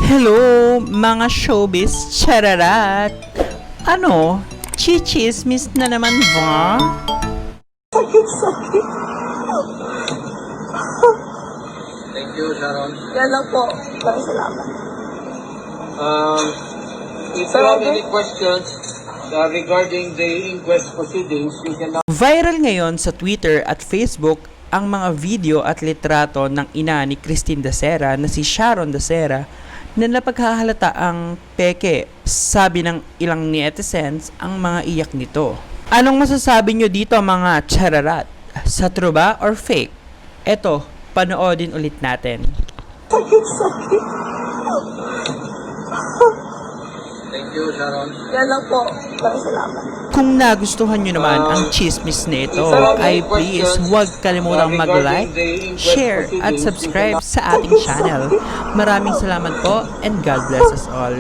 Hello, mga showbiz chararat! Ano? Chichismis na naman ba? Sakit. Thank you, Sharon. Yan lang po. Maraming salamat. If you have any questions regarding the inquest proceedings, you can now... Viral ngayon sa Twitter at Facebook ang mga video at litrato ng ina ni Christine Dacera na si Sharon Dacera na napaghahalata ang peke. Sabi ng ilang netizens ang mga iyak nito. Anong masasabi nyo dito mga chararat? Sa true ba or fake? Eto, panoodin ulit natin. Sakit. Thank you, Sharon. Yan lang po. Maraming salamat. Kung nagustuhan nyo naman ang chismis na ito, ay please huwag kalimutang mag-like, share, at subscribe sa ating channel. Maraming salamat po and God bless us all.